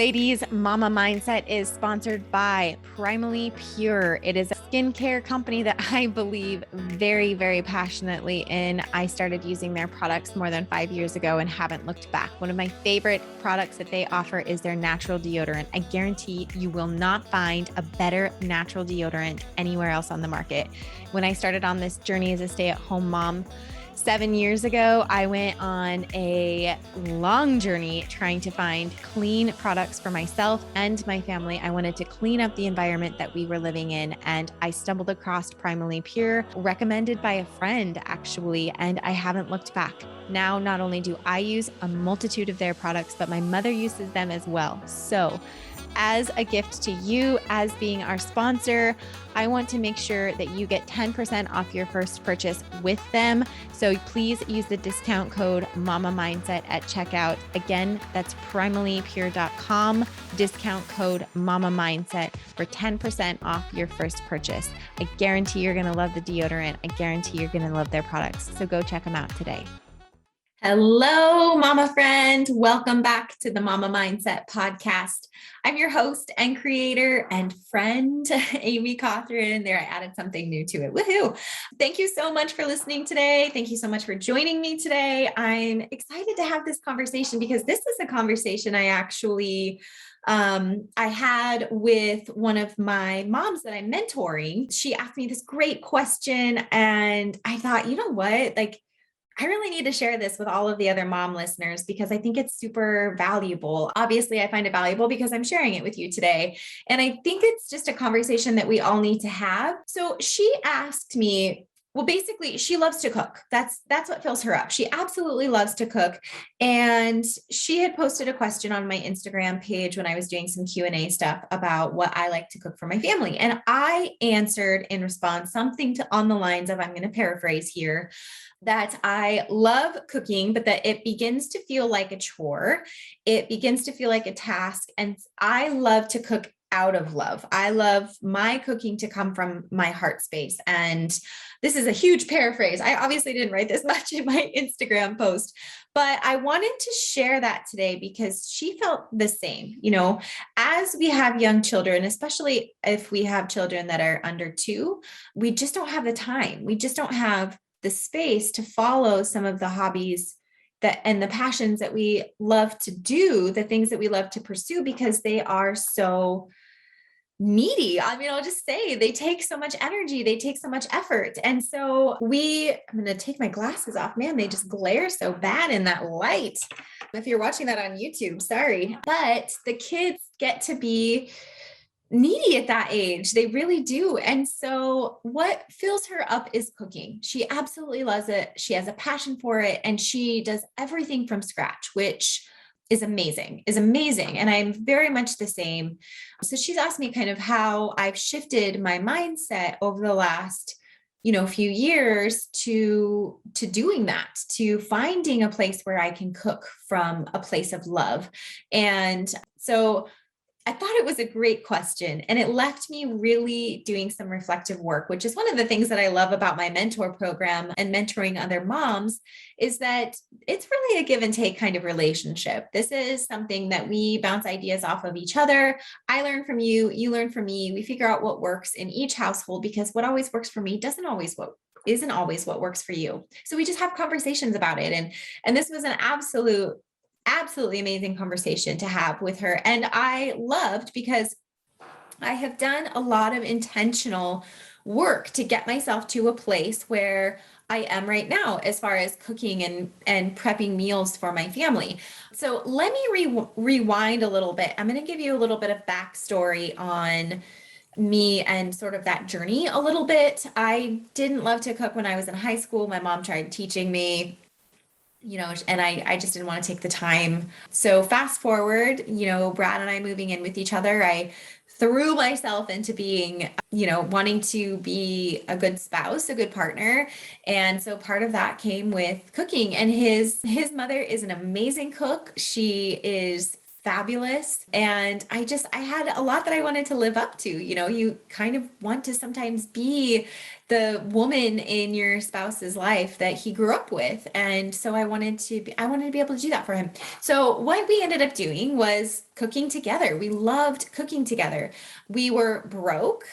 Ladies, Mama Mindset is sponsored by Primally Pure. It is a skincare company that I believe very, very passionately in. I started using their products more than 5 years ago and haven't looked back. One of my favorite products that they offer is their natural deodorant. I guarantee you will not find a better natural deodorant anywhere else on the market. When I started on this journey as a stay-at-home mom, 7 years ago, I went on a long journey trying to find clean products for myself and my family. I wanted to clean up the environment that we were living in, and I stumbled across Primally Pure, recommended by a friend actually, and I haven't looked back. Now, not only do I use a multitude of their products, but my mother uses them as well. So, as a gift to you, as being our sponsor, I want to make sure that you get 10% off your first purchase with them. So please use the discount code Mama Mindset at checkout. Again, that's primallypure.com, discount code Mama Mindset for 10% off your first purchase. I guarantee you're going to love the deodorant. I guarantee you're going to love their products. So go check them out today. Hello, Mama friend. Welcome back to the Mama Mindset podcast. I'm your host and creator and friend, Amy Cothran. There, I added something new to it. Woohoo! Thank you so much for listening today. Thank you so much for joining me today. I'm excited to have this conversation because this is a conversation I actually I had with one of my moms that I'm mentoring. She asked me this great question, and I thought, you know what? I really need to share this with all of the other mom listeners because I think it's super valuable. Obviously, I find it valuable because I'm sharing it with you today. And I think it's just a conversation that we all need to have. So she asked me, well, basically, she loves to cook. That's what fills her up. She absolutely loves to cook. And she had posted a question on my Instagram page when I was doing some Q&A stuff about what I like to cook for my family. And I answered in response something on the lines of, I'm going to paraphrase here, that I love cooking, but that it begins to feel like a chore. It begins to feel like a task. And I love to cook out of love. I love my cooking to come from my heart space. And this is a huge paraphrase. I obviously didn't write this much in my Instagram post, but I wanted to share that today because she felt the same. You know, as we have young children, especially if we have children that are under 2, we just don't have the time. We just don't have the space to follow some of the hobbies that and the passions that we love to do, the things that we love to pursue, because they are so needy. I mean, I'll just say they take so much energy, they take so much effort. And so I'm going to take my glasses off. Man, they just glare so bad in that light. If you're watching that on YouTube, sorry, but the kids get to be needy at that age. They really do. And so what fills her up is cooking. She absolutely loves it. She has a passion for it. And she does everything from scratch, which is amazing. And I'm very much the same. So she's asked me kind of how I've shifted my mindset over the last, few years to doing that, to finding a place where I can cook from a place of love. And so I thought it was a great question, and it left me really doing some reflective work, which is one of the things that I love about my mentor program and mentoring other moms is that it's really a give and take kind of relationship. This is something that we bounce ideas off of each other. I learn from you, you learn from me. We figure out what works in each household because what always works for me isn't always what works for you. So we just have conversations about it. And this was an absolutely amazing conversation to have with her. And I loved because I have done a lot of intentional work to get myself to a place where I am right now, as far as cooking and prepping meals for my family. So let me rewind a little bit. I'm going to give you a little bit of backstory on me and sort of that journey a little bit. I didn't love to cook when I was in high school. My mom tried teaching me, and I just didn't want to take the time. So fast forward, Brad and I moving in with each other, I threw myself into being, wanting to be a good spouse, a good partner. And so part of that came with cooking, and his mother is an amazing cook. She is fabulous. And I had a lot that I wanted to live up to. You kind of want to sometimes be the woman in your spouse's life that he grew up with. And so I wanted to be able to do that for him. So what we ended up doing was cooking together. We loved cooking together. We were broke,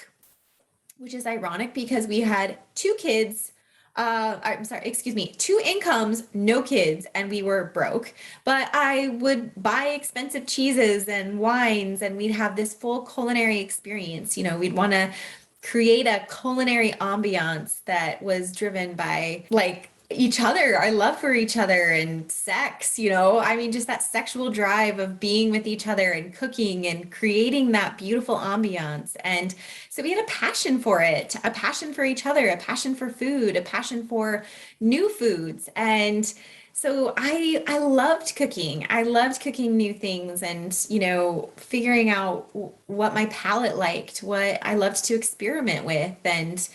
which is ironic because we had two kids. I'm sorry, excuse me, two incomes, no kids, and we were broke. But I would buy expensive cheeses and wines, and we'd have this full culinary experience. We'd want to create a culinary ambiance that was driven by like each other, our love for each other and sex, I mean, just that sexual drive of being with each other and cooking and creating that beautiful ambiance. And so we had a passion for it, a passion for each other, a passion for food, a passion for new foods. And so I loved cooking. I loved cooking new things and, figuring out what my palate liked, what I loved to experiment with. And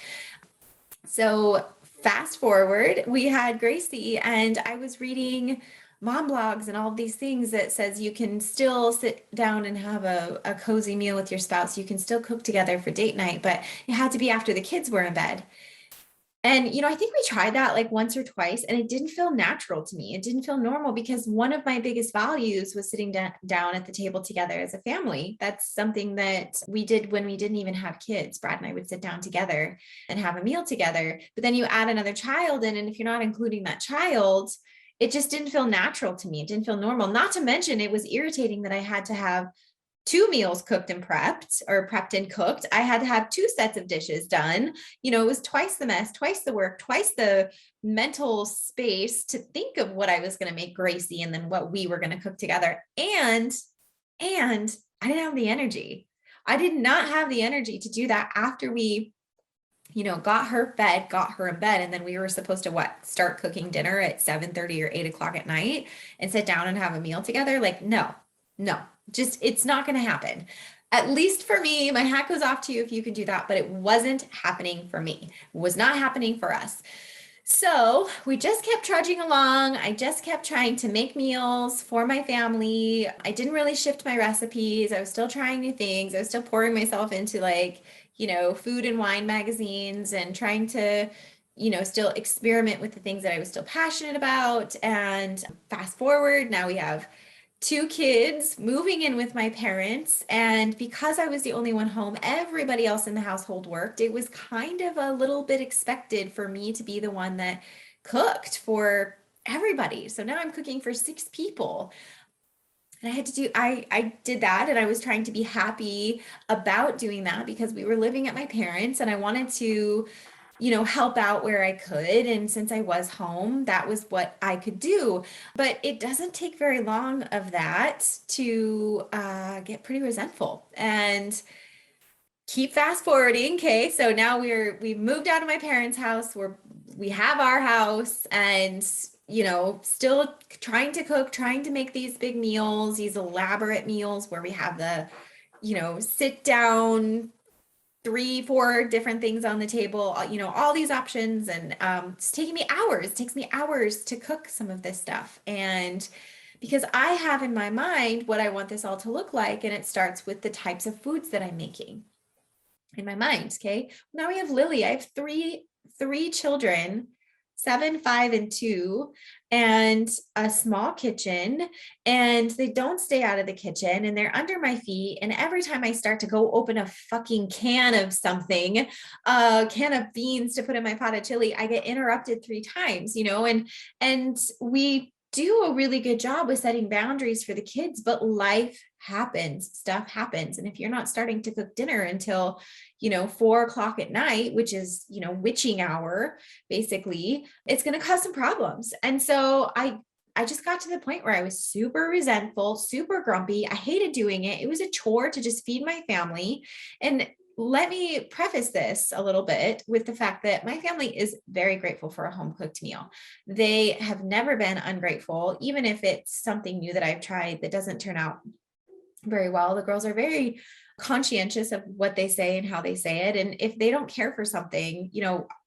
so fast forward, we had Gracie, and I was reading mom blogs and all of these things that says you can still sit down and have a cozy meal with your spouse. You can still cook together for date night, but it had to be after the kids were in bed. And, I think we tried that like once or twice, and it didn't feel natural to me. It didn't feel normal because one of my biggest values was sitting down at the table together as a family. That's something that we did when we didn't even have kids. Brad and I would sit down together and have a meal together. But then you add another child in, and if you're not including that child, it just didn't feel natural to me. It didn't feel normal. Not to mention, it was irritating that I had to have two meals cooked and prepped, or prepped and cooked. I had to have two sets of dishes done. It was twice the mess, twice the work, twice the mental space to think of what I was going to make Gracie and then what we were going to cook together. And I didn't have the energy. I did not have the energy to do that after we, got her fed, got her in bed. And then we were supposed to start cooking dinner at 7:30 or 8 o'clock at night and sit down and have a meal together. Like, no, just, it's not going to happen. At least for me. My hat goes off to you if you can do that, but it wasn't happening for me. It was not happening for us. So we just kept trudging along. I just kept trying to make meals for my family. I didn't really shift my recipes. I was still trying new things. I was still pouring myself into food and wine magazines and trying to, still experiment with the things that I was still passionate about. And fast forward, now we have two kids moving in with my parents. And because I was the only one home, everybody else in the household worked. It was kind of a little bit expected for me to be the one that cooked for everybody. So now I'm cooking for 6 people. And I did that, and I was trying to be happy about doing that because we were living at my parents, and I wanted to help out where I could. And since I was home, that was what I could do. But it doesn't take very long of that to get pretty resentful. And keep fast forwarding. Okay. So now we've moved out of my parents' house. We have our house, and still trying to cook, trying to make these big meals, these elaborate meals where we have the, sit down, 3-4 different things on the table, all these options. And it's taking me hours. It takes me hours to cook some of this stuff. And because I have in my mind what I want this all to look like, and it starts with the types of foods that I'm making in my mind. Okay. Now we have Lily. I have three children, 7, 5, and 2, and a small kitchen, and they don't stay out of the kitchen, and they're under my feet. And every time I start to go open a fucking can of something, a can of beans to put in my pot of chili, I get interrupted 3 times, and we do a really good job with setting boundaries for the kids, but life happens, stuff happens. And if you're not starting to cook dinner until, 4 o'clock at night, which is, witching hour, basically, it's going to cause some problems. And so I just got to the point where I was super resentful, super grumpy. I hated doing it. It was a chore to just feed my family. And let me preface this a little bit with the fact that my family is very grateful for a home cooked meal. They have never been ungrateful, even if it's something new that I've tried that doesn't turn out very well. The girls are very conscientious of what they say and how they say it. And if they don't care for something,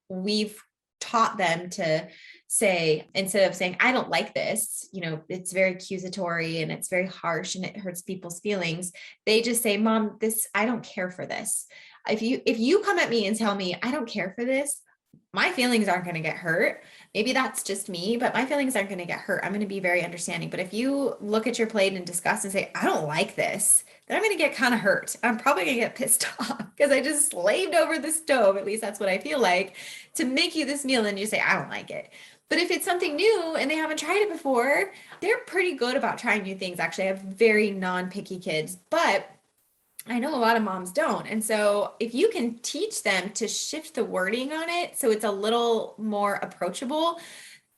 we've taught them to say, instead of saying, I don't like this, it's very accusatory and it's very harsh and it hurts people's feelings. They just say, Mom, I don't care for this. If you come at me and tell me I don't care for this, my feelings aren't going to get hurt. Maybe that's just me, but my feelings aren't going to get hurt. I'm going to be very understanding. But if you look at your plate in disgust and say, I don't like this, then I'm going to get kind of hurt. I'm probably going to get pissed off because I just slaved over the stove. At least that's what I feel like, to make you this meal. And you say, I don't like it. But if it's something new and they haven't tried it before, they're pretty good about trying new things. Actually, I have very non-picky kids, but I know a lot of moms don't. And so if you can teach them to shift the wording on it so it's a little more approachable,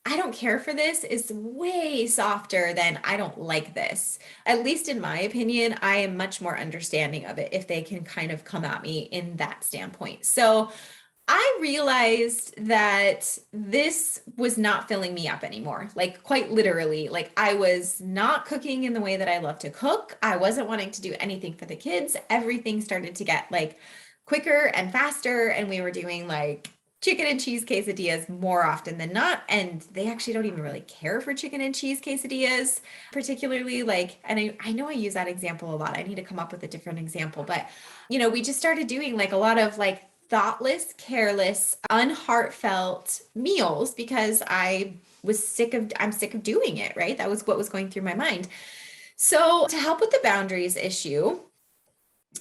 I don't care for this is way softer than I don't like this. At least in my opinion, I am much more understanding of it if they can kind of come at me in that standpoint. So I realized that this was not filling me up anymore. Like quite literally, like I was not cooking in the way that I love to cook. I wasn't wanting to do anything for the kids. Everything started to get like quicker and faster. And we were doing like chicken and cheese quesadillas more often than not. And they actually don't even really care for chicken and cheese quesadillas, particularly like, and I know I use that example a lot. I need to come up with a different example, but we just started doing like a lot of like thoughtless, careless, unheartfelt meals because I'm sick of doing it, right? That was what was going through my mind. So to help with the boundaries issue,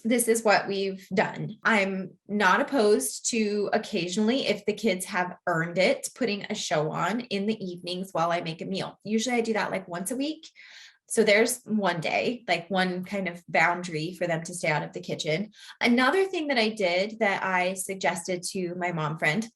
this is what we've done. I'm not opposed to occasionally, if the kids have earned it, putting a show on in the evenings while I make a meal. Usually I do that like once a week. So there's one day, like one kind of boundary for them to stay out of the kitchen. Another thing that I did that I suggested to my mom friend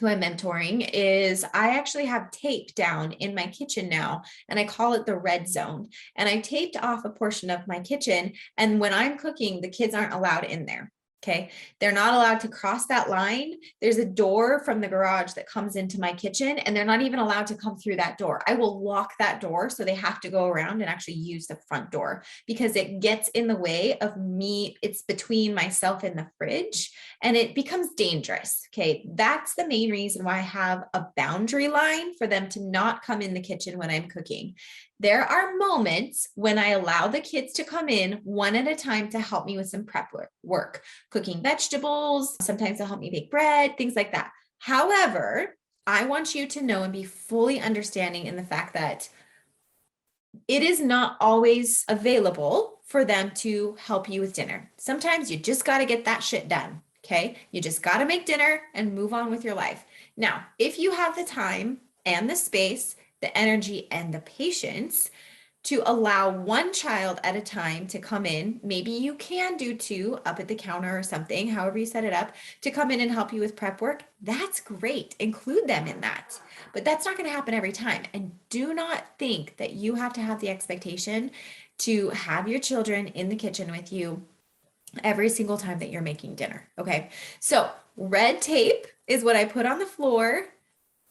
who I'm mentoring is I actually have tape down in my kitchen now, and I call it the red zone. And I taped off a portion of my kitchen. And when I'm cooking, the kids aren't allowed in there. Okay. They're not allowed to cross that line. There's a door from the garage that comes into my kitchen, and they're not even allowed to come through that door. I will lock that door so they have to go around and actually use the front door because it gets in the way of me. It's between myself and the fridge and it becomes dangerous. Okay. That's the main reason why I have a boundary line for them to not come in the kitchen when I'm cooking. There are moments when I allow the kids to come in one at a time to help me with some prep work, cooking vegetables. Sometimes they'll help me bake bread, things like that. However, I want you to know and be fully understanding in the fact that it is not always available for them to help you with dinner. Sometimes you just got to get that shit done. Okay. You just got to make dinner and move on with your life. Now, if you have the time and the space, the energy and the patience to allow one child at a time to come in, maybe you can do two up at the counter or something, however you set it up, to come in and help you with prep work, that's great. Include them in that. But that's not going to happen every time. And do not think that you have to have the expectation to have your children in the kitchen with you every single time that you're making dinner. Okay. So red tape is what I put on the floor.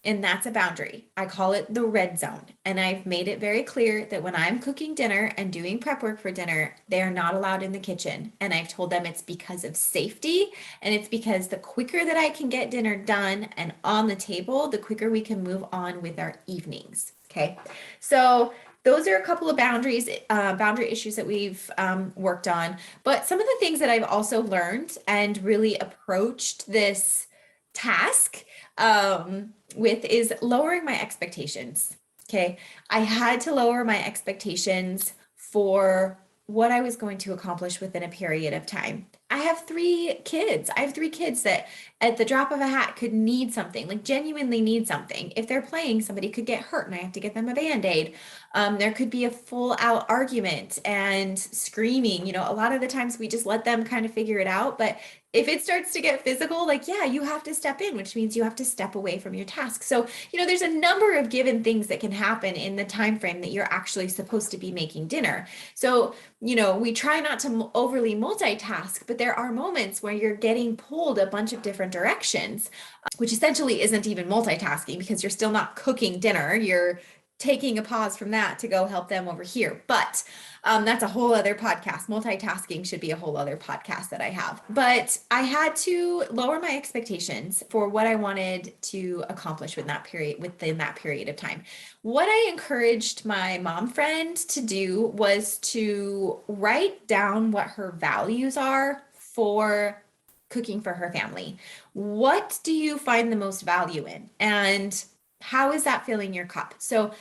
And that's a boundary. I call it the red zone. And I've made it very clear that when I'm cooking dinner and doing prep work for dinner, they are not allowed in the kitchen. And I've told them it's because of safety. And it's because the quicker that I can get dinner done and on the table, the quicker we can move on with our evenings. Okay. So those are a couple of boundary issues that we've worked on. But some of the things that I've also learned and really approached this task with is lowering my expectations. Okay. I had to lower my expectations for what I was going to accomplish within a period of time. I have three kids. I have three kids that at the drop of a hat could need something, like genuinely need something. If they're playing, somebody could get hurt and I have to get them a Band-Aid. There could be a full out argument and screaming. A lot of the times we just let them kind of figure it out. But if it starts to get physical, like, yeah, you have to step in, which means you have to step away from your task. So, there's a number of given things that can happen in the time frame that you're actually supposed to be making dinner. So, we try not to overly multitask, but there are moments where you're getting pulled a bunch of different directions, which essentially isn't even multitasking because you're still not cooking dinner. You're taking a pause from that to go help them over here. But that's a whole other podcast. Multitasking should be a whole other podcast that I have. But I had to lower my expectations for what I wanted to accomplish within that period of time. What I encouraged my mom friend to do was to write down what her values are for cooking for her family. What do you find the most value in? And how is that filling your cup? So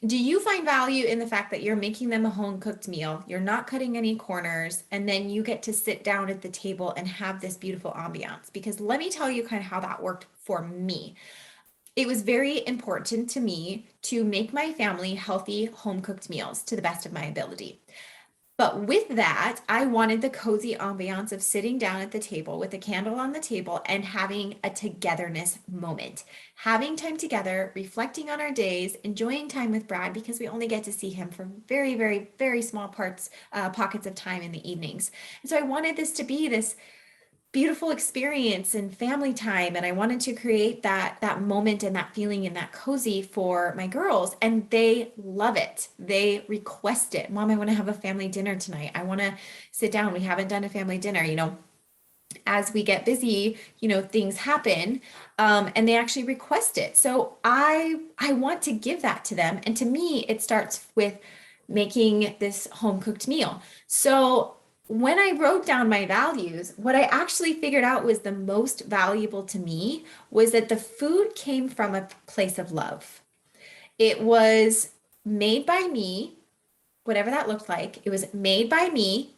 do you find value in the fact that you're making them a home cooked meal? You're not cutting any corners, and then you get to sit down at the table and have this beautiful ambiance? Because let me tell you kind of how that worked for me. It was very important to me to make my family healthy home cooked meals to the best of my ability. But with that, I wanted the cozy ambiance of sitting down at the table with a candle on the table and having a togetherness moment, having time together, reflecting on our days, enjoying time with Brad, because we only get to see him for very, very, very small pockets of time in the evenings. And so I wanted this to be this beautiful experience and family time. And I wanted to create that moment and that feeling and that cozy for my girls. And they love it. They request it. Mom, I want to have a family dinner tonight. I want to sit down. We haven't done a family dinner, as we get busy, things happen, and they actually request it. So I want to give that to them. And to me, it starts with making this home cooked meal. So when I wrote down my values, what I actually figured out was the most valuable to me was that the food came from a place of love. It was made by me, whatever that looked like. It was made by me.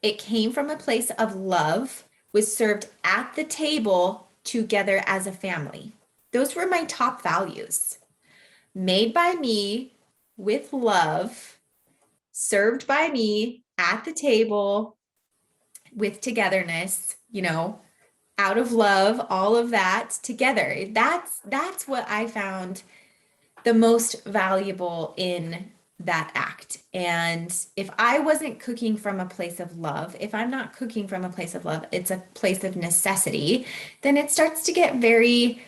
It came from a place of love, was served at the table together as a family. Those were my top values. Made by me, with love, served by me at the table with togetherness, out of love, all of that together. That's what I found the most valuable in that act. And if I wasn't cooking from a place of love, if I'm not cooking from a place of love, it's a place of necessity, then it starts to get very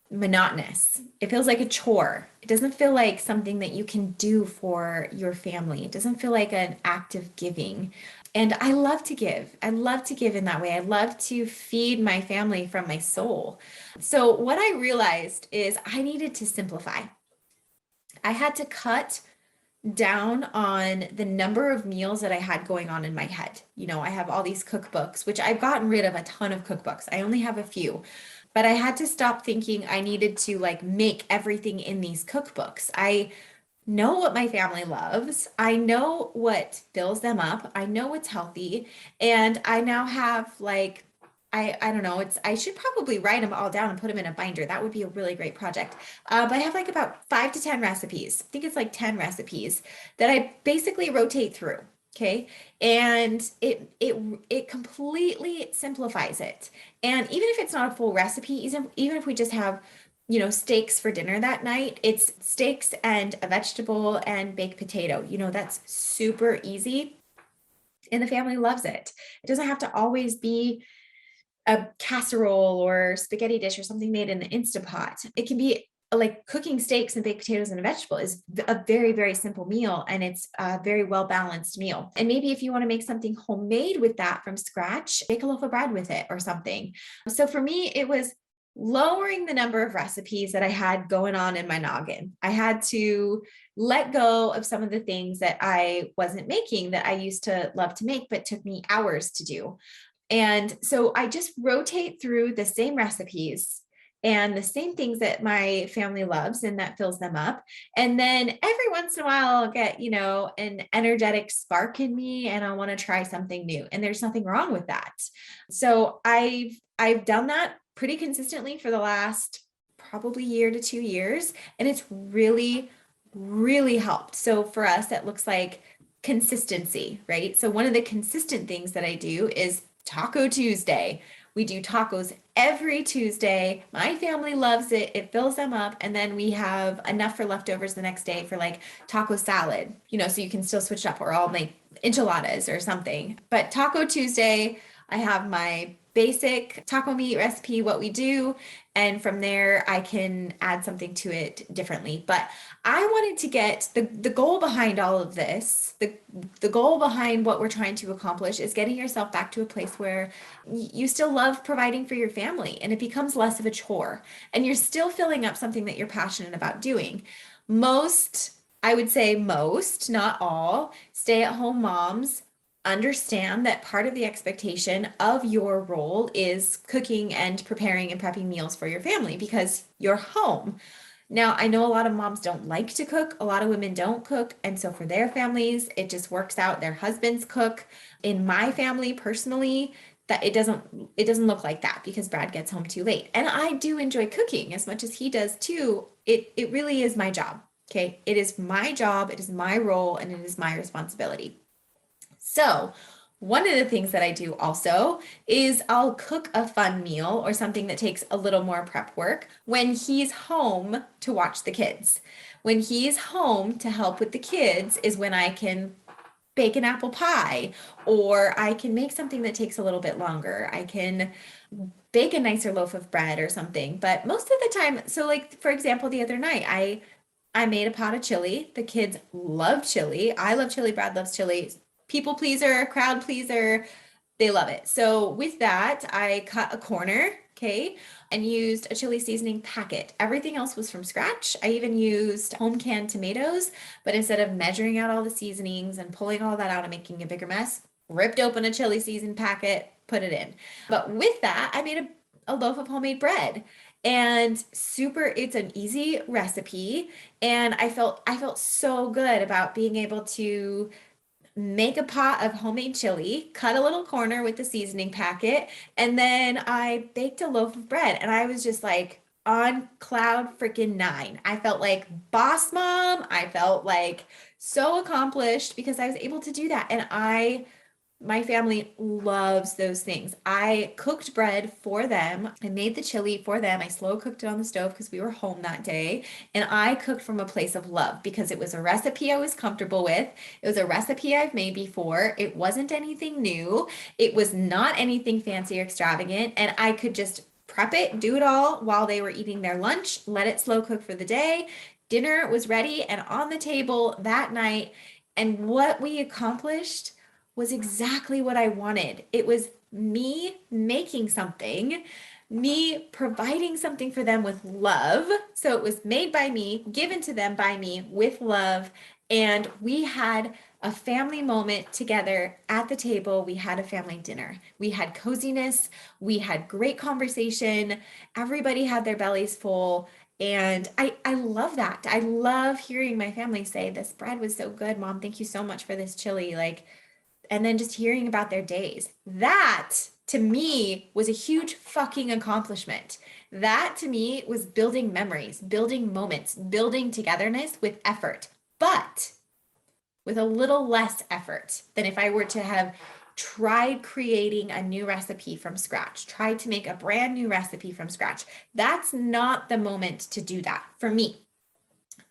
monotonous. It feels like a chore. It doesn't feel like something that you can do for your family. It doesn't feel like an act of giving. And I love to give. I love to give in that way. I love to feed my family from my soul. So what I realized is I needed to simplify. I had to cut down on the number of meals that I had going on in my head. I have all these cookbooks, which I've gotten rid of a ton of cookbooks. I only have a few. But I had to stop thinking I needed to make everything in these cookbooks. I know what my family loves. I know what fills them up. I know what's healthy. And I now have I don't know, I should probably write them all down and put them in a binder. That would be a really great project. But I have about 5 to 10 recipes. I think it's 10 recipes that I basically rotate through. Okay. And it completely simplifies it. And even if it's not a full recipe, even if we just have, steaks for dinner that night, it's steaks and a vegetable and baked potato. That's super easy. And the family loves it. It doesn't have to always be a casserole or spaghetti dish or something made in the Instapot. It can be cooking steaks and baked potatoes and a vegetable is a very, very simple meal. And it's a very well-balanced meal. And maybe if you want to make something homemade with that from scratch, bake a loaf of bread with it or something. So for me, it was lowering the number of recipes that I had going on in my noggin. I had to let go of some of the things that I wasn't making that I used to love to make, but took me hours to do. And so I just rotate through the same recipes and the same things that my family loves and that fills them up. And then every once in a while I'll get, an energetic spark in me and I want to try something new. And there's nothing wrong with that. So I've done that pretty consistently for the last probably year to 2 years. And it's really, really helped. So for us, that looks like consistency, right? So one of the consistent things that I do is Taco Tuesday. We do tacos every Tuesday. My family loves it. It fills them up. And then we have enough for leftovers the next day for taco salad, so you can still switch it up, or I'll make enchiladas or something. But Taco Tuesday, I have my basic taco meat recipe, what we do, and from there I can add something to it differently. But I wanted to get the goal behind all of this, the goal behind what we're trying to accomplish is getting yourself back to a place where you still love providing for your family and it becomes less of a chore and you're still filling up something that you're passionate about doing. Most, I would say most, not all, stay-at-home moms understand that part of the expectation of your role is cooking and preparing and prepping meals for your family because you're home. Now, I know a lot of moms don't like to cook. A lot of women don't cook. And so for their families, it just works out. Their husbands cook. In my family, personally, that it doesn't look like that because Brad gets home too late. And I do enjoy cooking as much as he does too. It really is my job. Okay. It is my job, it is my role, and it is my responsibility. So, one of the things that I do also is I'll cook a fun meal or something that takes a little more prep work when he's home to watch the kids. When he's home to help with the kids is when I can bake an apple pie or I can make something that takes a little bit longer. I can bake a nicer loaf of bread or something. But most of the time, so like for example, the other night I made a pot of chili. The kids love chili. I love chili. Brad loves chili. People pleaser, crowd pleaser. They love it. So with that, I cut a corner, okay, and used a chili seasoning packet. Everything else was from scratch. I even used home canned tomatoes, but instead of measuring out all the seasonings and pulling all that out and making a bigger mess, ripped open a chili season packet, put it in. But with that, I made a loaf of homemade bread. And it's an easy recipe. And I felt so good about being able to make a pot of homemade chili, cut a little corner with the seasoning packet, and then I baked a loaf of bread. And I was just like on cloud freaking nine. I felt like boss mom. I felt like so accomplished because I was able to do that. And my family loves those things. I cooked bread for them. I made the chili for them. I slow cooked it on the stove because we were home that day. And I cooked from a place of love because it was a recipe I was comfortable with. It was a recipe I've made before. It wasn't anything new. It was not anything fancy or extravagant. And I could just prep it, do it all while they were eating their lunch, let it slow cook for the day. Dinner was ready and on the table that night. And what we accomplished was exactly what I wanted. It was me making something, me providing something for them with love. So it was made by me, given to them by me with love. And we had a family moment together at the table. We had a family dinner. We had coziness. We had great conversation. Everybody had their bellies full. And I love that. I love hearing my family say, "This bread was so good, Mom. Thank you so much for this chili." And then just hearing about their days. That to me was a huge fucking accomplishment. That to me was building memories, building moments, building togetherness with effort, but with a little less effort than if I were to have tried creating a new recipe from scratch, tried to make a brand new recipe from scratch. That's not the moment to do that for me.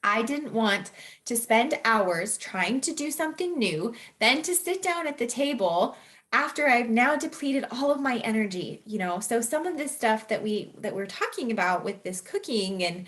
I didn't want to spend hours trying to do something new, then to sit down at the table after I've now depleted all of my energy, So some of this stuff that we're talking about with this cooking and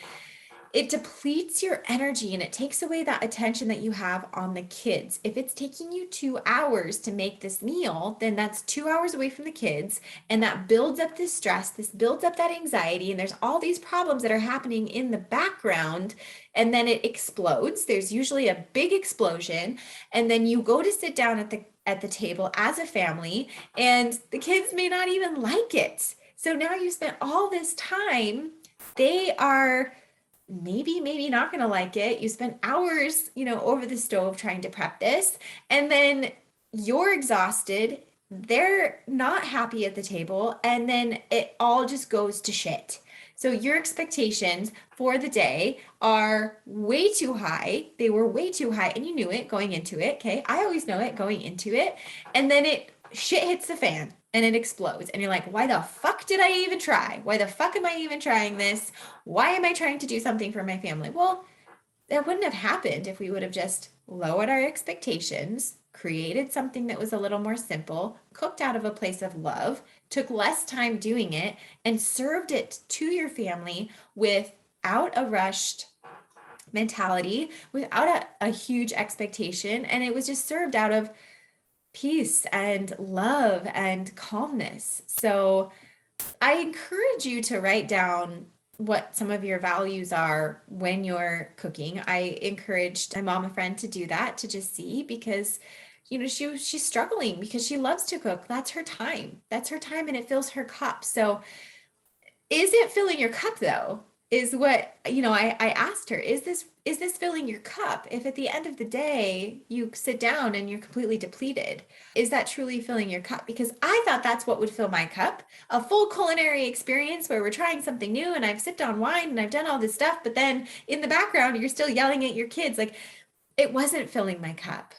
it depletes your energy and it takes away that attention that you have on the kids. If it's taking you 2 hours to make this meal, then that's 2 hours away from the kids. And that builds up this stress, this builds up that anxiety. And there's all these problems that are happening in the background. And then it explodes. There's usually a big explosion. And then you go to sit down at the table as a family, and the kids may not even like it. So now you spent all this time. They are maybe not going to like it. You spent hours, over the stove trying to prep this, and then you're exhausted. They're not happy at the table, and then it all just goes to shit. So your expectations for the day are way too high. They were way too high, and you knew it going into it. Okay. I always know it going into it. And then shit hits the fan and it explodes. And you're like, why the fuck did I even try? Why the fuck am I even trying this? Why am I trying to do something for my family? Well, that wouldn't have happened if we would have just lowered our expectations, created something that was a little more simple, cooked out of a place of love, took less time doing it, and served it to your family without a rushed mentality, without a huge expectation. And it was just served out of peace and love and calmness. So I encourage you to write down what some of your values are when you're cooking. I encouraged my mom, a friend, to do that, to just see, because she's struggling because she loves to cook. That's her time. That's her time, and it fills her cup. So is it filling your cup though? Is what, I asked her, is this filling your cup? If at the end of the day you sit down and you're completely depleted, is that truly filling your cup? Because I thought that's what would fill my cup, a full culinary experience where we're trying something new and I've sipped on wine and I've done all this stuff, but then in the background you're still yelling at your kids. Like, it wasn't filling my cup.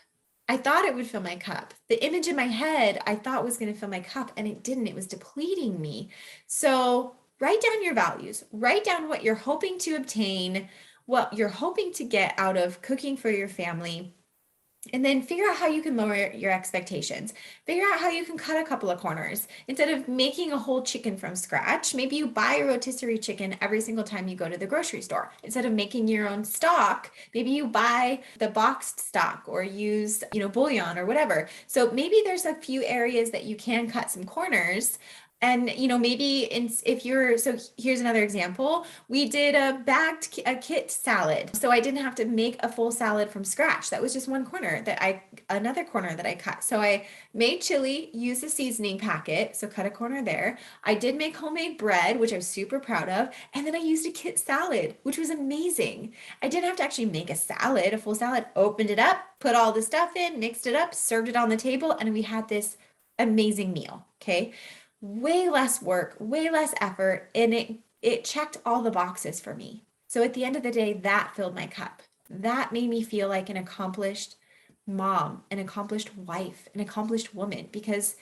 I thought it would fill my cup. The image in my head I thought was going to fill my cup, and it didn't. It was depleting me. So write down your values, write down what you're hoping to obtain, what you're hoping to get out of cooking for your family, and then figure out how you can lower your expectations. Figure out how you can cut a couple of corners. Instead of making a whole chicken from scratch, maybe you buy a rotisserie chicken every single time you go to the grocery store. Instead of making your own stock, maybe you buy the boxed stock or use, bouillon or whatever. So maybe there's a few areas that you can cut some corners. And, maybe so here's another example. We did a kit salad. So I didn't have to make a full salad from scratch. That was just another corner that I cut. So I made chili, used a seasoning packet. So cut a corner there. I did make homemade bread, which I was super proud of. And then I used a kit salad, which was amazing. I didn't have to actually make a full salad, opened it up, put all the stuff in, mixed it up, served it on the table. And we had this amazing meal. Okay. Way less work, way less effort, and it checked all the boxes for me. So at the end of the day, that filled my cup. That made me feel like an accomplished mom, an accomplished wife, an accomplished woman, because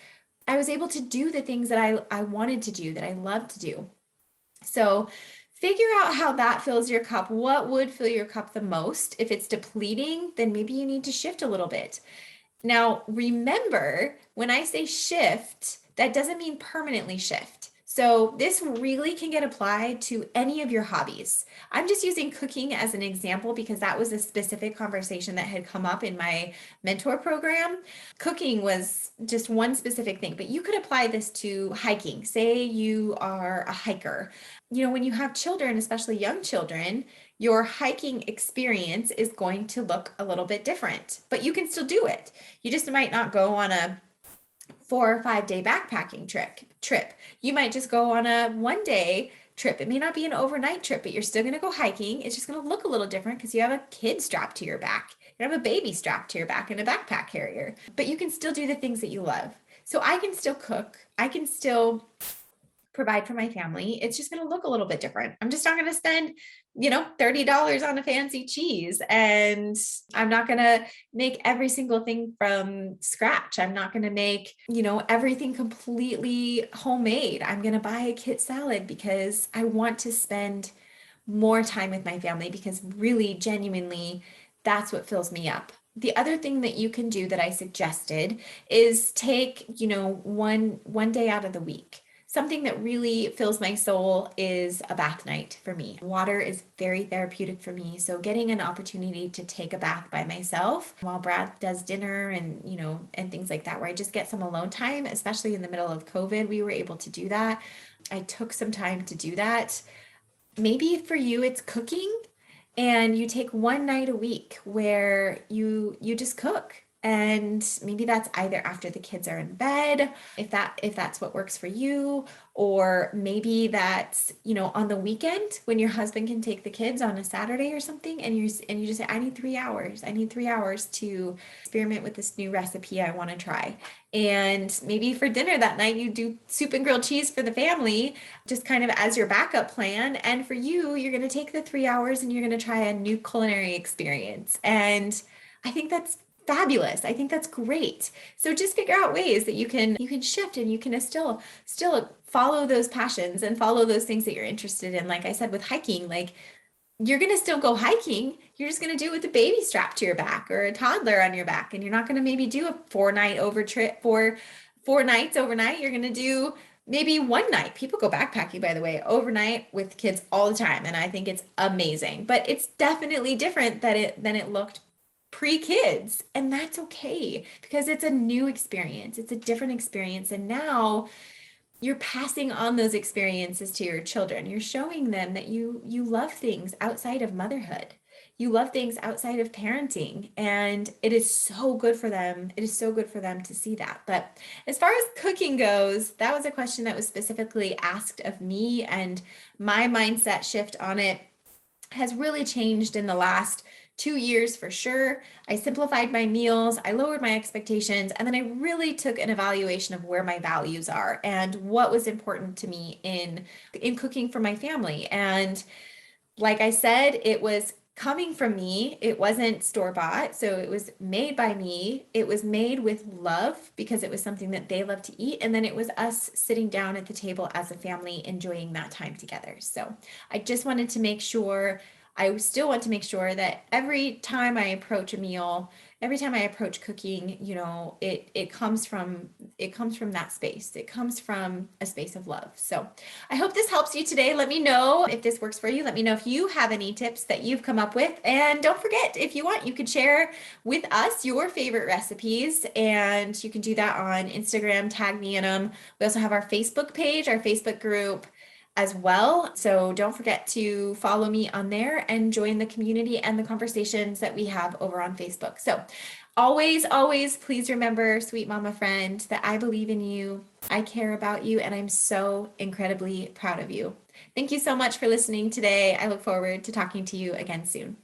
I was able to do the things that I wanted to do, that I love to do. So figure out how that fills your cup. What would fill your cup the most? If it's depleting, then maybe you need to shift a little bit. Now, remember, when I say shift, that doesn't mean permanently shift. So this really can get applied to any of your hobbies. I'm just using cooking as an example because that was a specific conversation that had come up in my mentor program. Cooking was just one specific thing, but you could apply this to hiking. Say you are a hiker. When you have children, especially young children, your hiking experience is going to look a little bit different, but you can still do it. You just might not go on a 4 or 5 day backpacking trip. You might just go on a 1-day trip. It may not be an overnight trip, but you're still going to go hiking. It's just going to look a little different because you have a kid strapped to your back. You have a baby strapped to your back in a backpack carrier, but you can still do the things that you love. So I can still cook. I can still provide for my family. It's just going to look a little bit different. I'm just not going to spend, $30 on a fancy cheese. And I'm not going to make every single thing from scratch. I'm not going to make, everything completely homemade. I'm going to buy a kit salad because I want to spend more time with my family, because really, genuinely, that's what fills me up. The other thing that you can do that I suggested is take, one day out of the week. Something that really fills my soul is a bath night for me. Water is very therapeutic for me. So getting an opportunity to take a bath by myself while Brad does dinner and, and things like that, where I just get some alone time, especially in the middle of COVID, we were able to do that. I took some time to do that. Maybe for you, it's cooking, and you take one night a week where you just cook. And maybe that's either after the kids are in bed, if that's what works for you, or maybe that's, on the weekend when your husband can take the kids on a Saturday or something, and you just say, I need 3 hours. I need 3 hours to experiment with this new recipe I want to try. And maybe for dinner that night, you do soup and grilled cheese for the family, just kind of as your backup plan. And for you, you're going to take the 3 hours and you're going to try a new culinary experience. And I think that's fabulous. I think that's great. So just figure out ways that you can shift, and you can still follow those passions and follow those things that you're interested in. Like I said, with hiking, like you're going to still go hiking. You're just going to do it with a baby strapped to your back or a toddler on your back. And you're not going to maybe do a 4 night over trip for 4 nights overnight. You're going to do maybe one night. People go backpacking, by the way, overnight with kids all the time. And I think it's amazing, but it's definitely different than it looked pre-kids. And that's okay because it's a new experience. It's a different experience. And now you're passing on those experiences to your children. You're showing them that you love things outside of motherhood. You love things outside of parenting, and it is so good for them. It is so good for them to see that. But as far as cooking goes, that was a question that was specifically asked of me, and my mindset shift on it has really changed in the last 2 years for sure. I simplified my meals, I lowered my expectations, and then I really took an evaluation of where my values are and what was important to me in cooking for my family. And like I said, it was coming from me. It wasn't store-bought. So it was made by me. It was made with love because it was something that they love to eat. And then it was us sitting down at the table as a family, enjoying that time together. So I just wanted to make sure, I still want to make sure that every time I approach a meal, every time I approach cooking, it comes from that space. It comes from a space of love. So I hope this helps you today. Let me know if this works for you. Let me know if you have any tips that you've come up with. And don't forget, if you want, you could share with us your favorite recipes, and you can do that on Instagram, tag me in them. We also have our Facebook page, our Facebook group as well. So don't forget to follow me on there and join the community and the conversations that we have over on Facebook. So always, always, please remember, sweet mama friend, that I believe in you, I care about you, and I'm so incredibly proud of you. Thank you so much for listening today. I look forward to talking to you again soon.